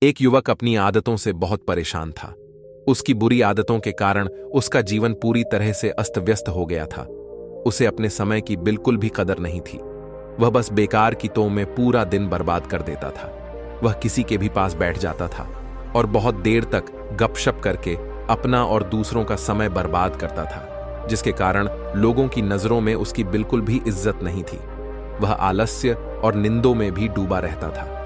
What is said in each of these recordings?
एक युवक अपनी आदतों से बहुत परेशान था। उसकी बुरी आदतों के कारण उसका जीवन पूरी तरह से अस्त व्यस्त हो गया था। उसे अपने समय की बिल्कुल भी कदर नहीं थी। वह बस बेकार की तों में पूरा दिन बर्बाद कर देता था। वह किसी के भी पास बैठ जाता था और बहुत देर तक गपशप करके अपना और दूसरों का समय बर्बाद करता था, जिसके कारण लोगों की नजरों में उसकी बिल्कुल भी इज्जत नहीं थी। वह आलस्य और निंदों में भी डूबा रहता था।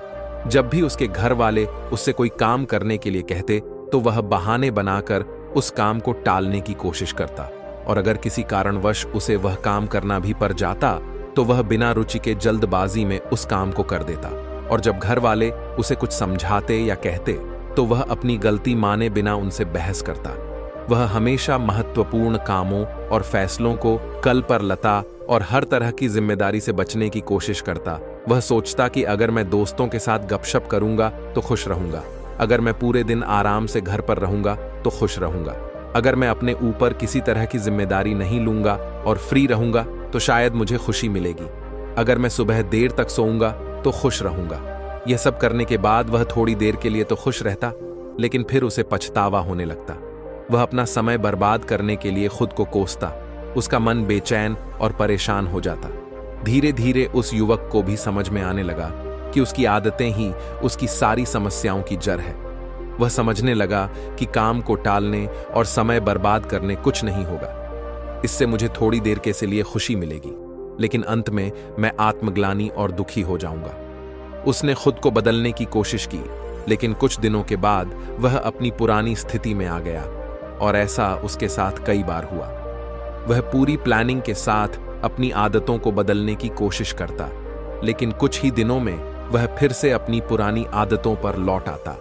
जब भी उसके घर वाले उससे कोई काम करने के लिए कहते तो वह बहाने बनाकर उस काम को टालने की कोशिश करता, और अगर किसी कारणवश उसे वह काम करना भी पड़ जाता तो वह बिना रुचि के जल्दबाजी में उस काम को कर देता। और जब घर वाले उसे कुछ समझाते या कहते तो वह अपनी गलती माने बिना उनसे बहस करता। वह हमेशा महत्वपूर्ण कामों और फैसलों को कल पर लता और हर तरह की जिम्मेदारी से बचने की कोशिश करता। वह सोचता कि अगर मैं दोस्तों के साथ गपशप करूंगा तो खुश रहूंगा, अगर मैं पूरे दिन आराम से घर पर रहूंगा तो खुश रहूंगा, अगर मैं अपने ऊपर किसी तरह की जिम्मेदारी नहीं लूंगा और फ्री रहूंगा तो शायद मुझे खुशी मिलेगी, अगर मैं सुबह देर तक सोऊंगा तो खुश रहूंगा। यह सब करने के बाद वह थोड़ी देर के लिए तो खुश रहता, लेकिन फिर उसे पछतावा होने लगता। वह अपना समय बर्बाद करने के लिए खुद को कोसता। उसका मन बेचैन और परेशान हो जाता। धीरे धीरे उस युवक को भी समझ में आने लगा कि उसकी आदतें ही उसकी सारी समस्याओं की जड़ है। वह समझने लगा कि काम को टालने और समय बर्बाद करने कुछ नहीं होगा। इससे मुझे थोड़ी देर के लिए खुशी मिलेगी, लेकिन अंत में मैं आत्मग्लानि और दुखी हो जाऊंगा। उसने खुद को बदलने की कोशिश की, लेकिन कुछ दिनों के बाद वह अपनी पुरानी स्थिति में आ गया, और ऐसा उसके साथ कई बार हुआ। वह पूरी प्लानिंग के साथ अपनी आदतों को बदलने की कोशिश करता, लेकिन कुछ ही दिनों में वह फिर से अपनी पुरानी आदतों पर लौट आता।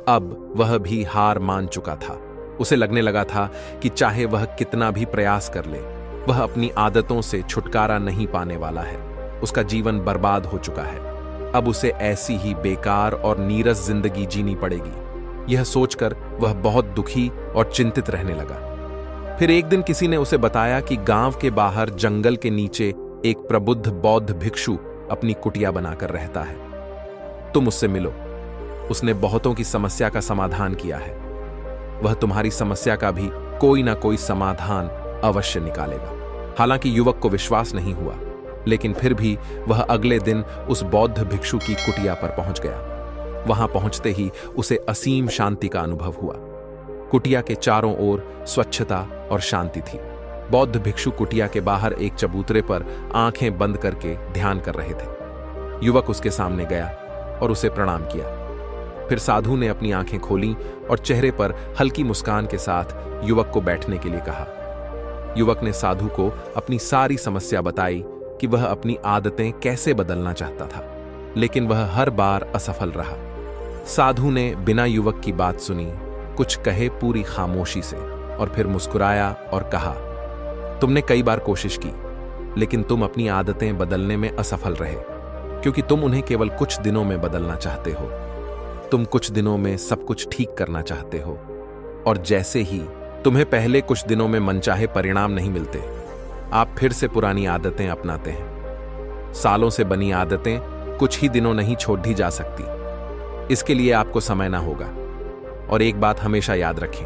अब वह भी हार मान चुका था। उसे लगने लगा था कि चाहे वह कितना भी प्रयास कर ले, वह अपनी आदतों से छुटकारा नहीं पाने वाला है। उसका जीवन बर्बाद हो चुका है। अब उसे ऐसी ही बेकार और नीरस जिंदगी जीनी पड़ेगी। यह सोचकर वह बहुत दुखी और चिंतित रहने लगा। फिर एक दिन किसी ने उसे बताया कि गांव के बाहर जंगल के नीचे एक प्रबुद्ध बौद्ध भिक्षु अपनी कुटिया बनाकर रहता है। तुम उससे मिलो। उसने बहुतों की समस्या का समाधान किया है। वह तुम्हारी समस्या का भी कोई ना कोई समाधान अवश्य निकालेगा। हालांकि युवक को विश्वास नहीं हुआ, लेकिन फिर भी वह अगले दिन उस बौद्ध भिक्षु की कुटिया पर पहुंच गया। वहां पहुंचते ही उसे असीम शांति का अनुभव हुआ। कुटिया के चारों ओर स्वच्छता और शांति थी। बौद्ध भिक्षु कुटिया के बाहर एक चबूतरे पर आंखें बंद करके ध्यान कर रहे थे। युवक उसके सामने गया और उसे प्रणाम किया। फिर साधु ने अपनी आंखें खोलीं और चेहरे पर हल्की मुस्कान के साथ युवक को बैठने के लिए कहा। युवक ने साधु को अपनी सारी समस्या बताई कि वह अपनी आदतें कैसे बदलना चाहता था, लेकिन वह हर बार असफल रहा। साधु ने बिना युवक की बात सुनी, कुछ कहे पूरी खामोशी से, और फिर मुस्कुराया और कहा, तुमने कई बार कोशिश की, लेकिन तुम अपनी आदतें बदलने में असफल रहे, क्योंकि तुम उन्हें केवल कुछ दिनों में बदलना चाहते हो। तुम कुछ दिनों में सब कुछ ठीक करना चाहते हो, और जैसे ही तुम्हें पहले कुछ दिनों में मनचाहे परिणाम नहीं मिलते, आप फिर से पुरानी आदतें अपनाते हैं। सालों से बनी आदतें कुछ ही दिनों नहीं छोड़ी जा सकती। इसके लिए आपको समय ना होगा। और एक बात हमेशा याद रखें,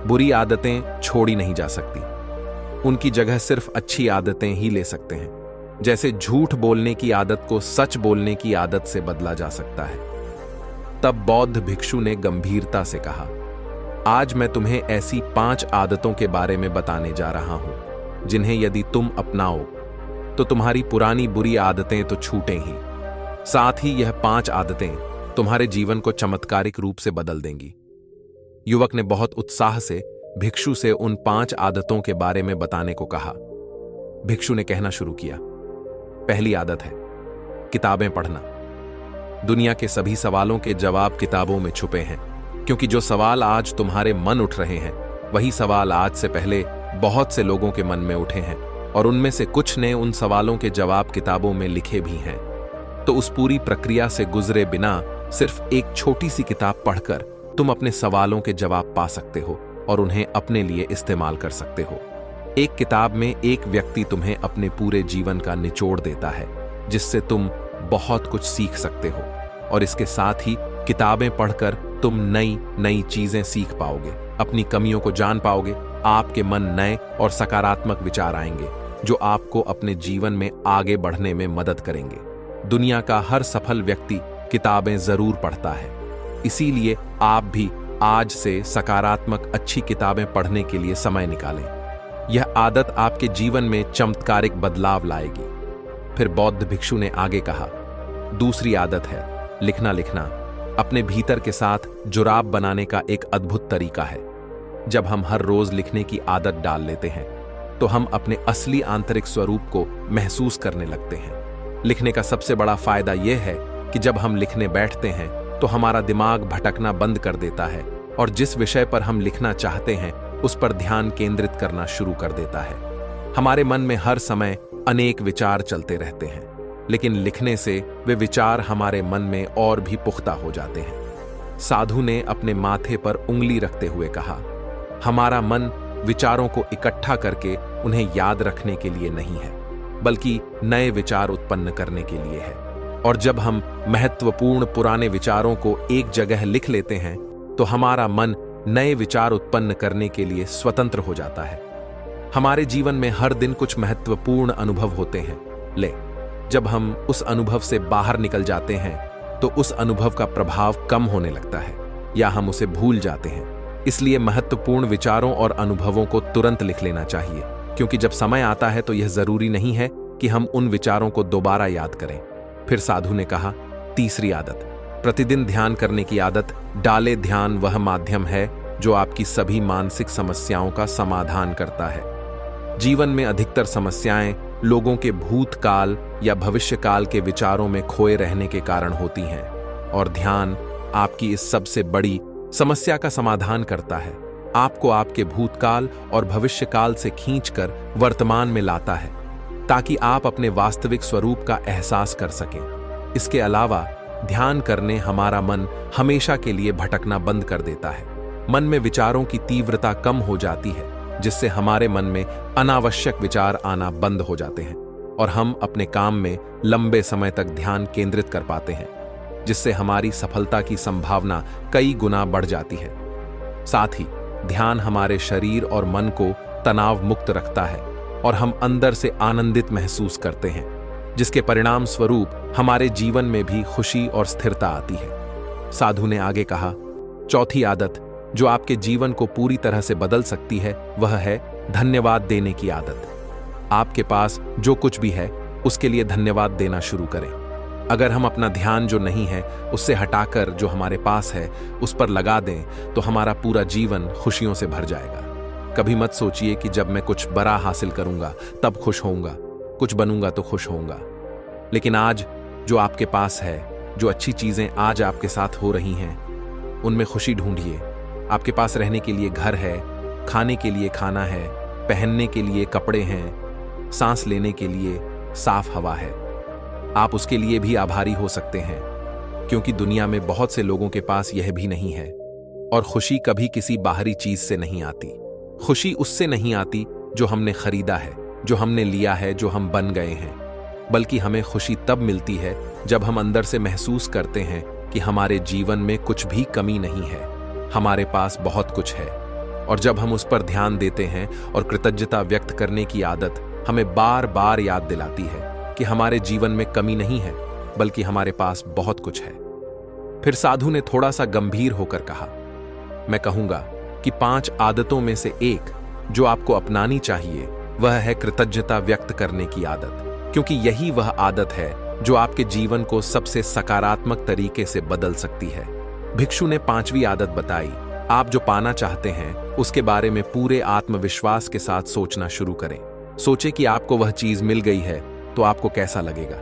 बुरी आदतें छोड़ी नहीं जा सकती। उनकी जगह सिर्फ अच्छी आदतें ही ले सकते हैं। जैसे झूठ बोलने की आदत को सच बोलने की आदत से बदला जा सकता है। तब बौद्ध भिक्षु ने गंभीरता से कहा, आज मैं तुम्हें ऐसी 5 आदतों के बारे में बताने जा रहा हूं, जिन्हें यदि तुम अपनाओ तो तुम्हारी पुरानी बुरी आदतें तो छूटें ही, साथ ही यह 5 आदतें तुम्हारे जीवन को चमत्कारिक रूप से बदल देंगी। युवक ने बहुत उत्साह से भिक्षु से उन 5 आदतों के बारे में बताने को कहा। भिक्षु ने कहना शुरू किया, पहली आदत है किताबें पढ़ना। दुनिया के सभी सवालों के जवाब किताबों में छुपे हैं, क्योंकि जो सवाल आज तुम्हारे मन उठ रहे हैं, वही सवाल आज से पहले बहुत से लोगों के मन में उठे हैं, और उनमें से कुछ ने उन सवालों के जवाब किताबों में लिखे भी हैं। तो उस पूरी प्रक्रिया से गुजरे बिना सिर्फ एक छोटी सी किताब पढ़कर तुम अपने सवालों के जवाब पा सकते हो और उन्हें अपने लिए इस्तेमाल कर सकते हो। एक किताब में एक व्यक्ति तुम्हें अपने पूरे जीवन का निचोड़ देता है, जिससे तुम बहुत कुछ सीख सकते हो, और इसके साथ ही किताबें पढ़कर तुम नई नई चीजें सीख पाओगे, अपनी कमियों को जान पाओगे। आपके मन नए और सकारात्मक विचार आएंगे जो आपको अपने जीवन में आगे बढ़ने में मदद करेंगे। दुनिया का हर सफल व्यक्ति किताबें जरूर पढ़ता है, इसीलिए आप भी आज से सकारात्मक अच्छी किताबें पढ़ने के लिए समय निकालें। यह आदत आपके जीवन में चमत्कारिक बदलाव लाएगी। फिर बौद्ध भिक्षु ने आगे कहा, दूसरी आदत है लिखना। लिखना अपने भीतर के साथ जुड़ाव बनाने का एक अद्भुत तरीका है। जब हम हर रोज लिखने की आदत डाल लेते हैं तो हम अपने असली आंतरिक स्वरूप को महसूस करने लगते हैं। लिखने का सबसे बड़ा फायदा यह है कि जब हम लिखने बैठते हैं तो हमारा दिमाग भटकना बंद कर देता है और जिस विषय पर हम लिखना चाहते हैं उस पर ध्यान केंद्रित करना शुरू कर देता है। हमारे मन में हर समय अनेक विचार चलते रहते हैं, लेकिन लिखने से वे विचार हमारे मन में और भी पुख्ता हो जाते हैं। साधु ने अपने माथे पर उंगली रखते हुए कहा, हमारा मन विचारों को इकट्ठा करके उन्हें याद रखने के लिए नहीं है, बल्कि नए विचार उत्पन्न करने के लिए है। और जब हम महत्वपूर्ण पुराने विचारों को एक जगह लिख लेते हैं तो हमारा मन नए विचार उत्पन्न करने के लिए स्वतंत्र हो जाता है। हमारे जीवन में हर दिन कुछ महत्वपूर्ण अनुभव होते हैं, जब हम उस अनुभव से बाहर निकल जाते हैं तो उस अनुभव का प्रभाव कम होने लगता है या हम उसे भूल जाते हैं। इसलिए महत्वपूर्ण विचारों और अनुभवों को तुरंत लिख लेना चाहिए, क्योंकि जब समय आता है तो यह जरूरी नहीं है कि हम उन विचारों को दोबारा याद करें। फिर साधु ने कहा, तीसरी आदत, प्रतिदिन ध्यान करने की आदत डाले। ध्यान वह माध्यम है जो आपकी सभी मानसिक समस्याओं का समाधान करता है। जीवन में अधिकतर समस्याएं लोगों के भूतकाल या भविष्यकाल के विचारों में खोए रहने के कारण होती हैं, और ध्यान आपकी इस सबसे बड़ी समस्या का समाधान करता है। आपको आपके भूतकाल और भविष्यकाल से खींचकर वर्तमान में लाता है ताकि आप अपने वास्तविक स्वरूप का एहसास कर सकें। इसके अलावा ध्यान करने हमारा मन हमेशा के लिए भटकना बंद कर देता है। मन में विचारों की तीव्रता कम हो जाती है, जिससे हमारे मन में अनावश्यक विचार आना बंद हो जाते हैं और हम अपने काम में लंबे समय तक ध्यान केंद्रित कर पाते हैं, जिससे हमारी सफलता की संभावना कई गुना बढ़ जाती है। साथ ही ध्यान हमारे शरीर और मन को तनाव मुक्त रखता है और हम अंदर से आनंदित महसूस करते हैं, जिसके परिणाम स्वरूप हमारे जीवन में भी खुशी और स्थिरता आती है। साधु ने आगे कहा, चौथी आदत जो आपके जीवन को पूरी तरह से बदल सकती है वह है धन्यवाद देने की आदत। आपके पास जो कुछ भी है उसके लिए धन्यवाद देना शुरू करें। अगर हम अपना ध्यान जो नहीं है उससे हटाकर जो हमारे पास है उस पर लगा दें तो हमारा पूरा जीवन खुशियों से भर जाएगा। कभी मत सोचिए कि जब मैं कुछ बड़ा हासिल करूंगा तब खुश होऊंगा, कुछ बनूंगा तो खुश होऊंगा। लेकिन आज जो आपके पास है, जो अच्छी चीजें आज आपके साथ हो रही हैं, उनमें खुशी ढूंढिए। आपके पास रहने के लिए घर है, खाने के लिए खाना है, पहनने के लिए कपड़े हैं, सांस लेने के लिए साफ हवा है। आप उसके लिए भी आभारी हो सकते हैं, क्योंकि दुनिया में बहुत से लोगों के पास यह भी नहीं है। और खुशी कभी किसी बाहरी चीज से नहीं आती। खुशी उससे नहीं आती जो हमने खरीदा है, जो हमने लिया है, जो हम बन गए हैं। बल्कि हमें खुशी तब मिलती है जब हम अंदर से महसूस करते हैं कि हमारे जीवन में कुछ भी कमी नहीं है, हमारे पास बहुत कुछ है। और जब हम उस पर ध्यान देते हैं और कृतज्ञता व्यक्त करने की आदत हमें बार बार याद दिलाती है कि हमारे जीवन में कमी नहीं है, बल्कि हमारे पास बहुत कुछ है। फिर साधु ने थोड़ा सा गंभीर होकर कहा, मैं कहूंगा कि 5 आदतों में से एक जो आपको अपनानी चाहिए वह है कृतज्ञता व्यक्त करने की आदत, क्योंकि यही वह आदत है जो आपके जीवन को सबसे सकारात्मक तरीके से बदल सकती है। भिक्षु ने 5वीं आदत बताई, आप जो पाना चाहते हैं उसके बारे में पूरे आत्मविश्वास के साथ सोचना शुरू करें। सोचें कि आपको वह चीज मिल गई है तो आपको कैसा लगेगा,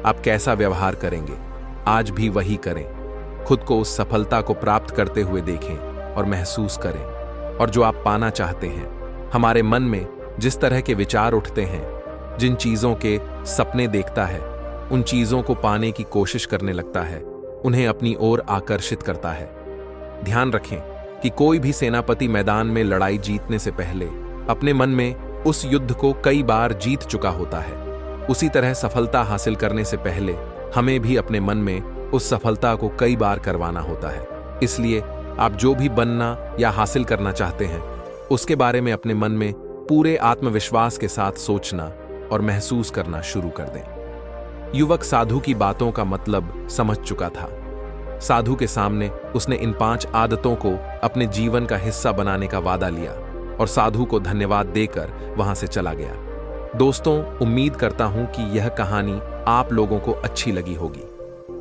आप कैसा व्यवहार करेंगे। आज भी वही करें, खुद को उस सफलता को प्राप्त करते हुए देखें और महसूस करें। और जो आप पाना चाहते हैं, हमारे मन में जिस तरह के विचार उठते हैं, जिन चीजों के सपने देखता है, उन चीजों को पाने की कोशिश करने लगता है, उन्हें अपनी ओर आकर्षित करता है। ध्यान रखें कि कोई भी सेनापति मैदान में लड़ाई जीतने से पहले अपने मन में उस युद्ध को कई बार जीत चुका होता है। उसी तरह सफलता हासिल करने से पहले हमें भी अपने मन में उस सफलता को कई बार करवाना होता है। इसलिए आप जो भी बनना या हासिल करना चाहते हैं, उसके बारे में अपने मन में पूरे आत्मविश्वास के साथ सोचना और महसूस करना शुरू कर दें। युवक साधु की बातों का मतलब समझ चुका था। साधु के सामने उसने इन 5 आदतों को अपने जीवन का हिस्सा बनाने का वादा लिया और साधु को धन्यवाद देकर वहां से चला गया। दोस्तों, उम्मीद करता हूं कि यह कहानी आप लोगों को अच्छी लगी होगी।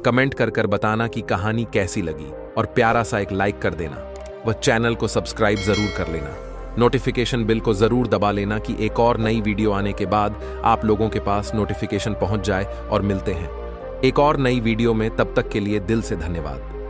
कमेंट कर बताना कि कहानी कैसी लगी और प्यारा सा एक लाइक कर देना। वह चैनल को सब्सक्राइब जरूर कर लेना। नोटिफिकेशन बिल को जरूर दबा लेना कि एक और नई वीडियो आने के बाद आप लोगों के पास नोटिफिकेशन पहुंच जाए। और मिलते हैं एक और नई वीडियो में। तब तक के लिए दिल से धन्यवाद।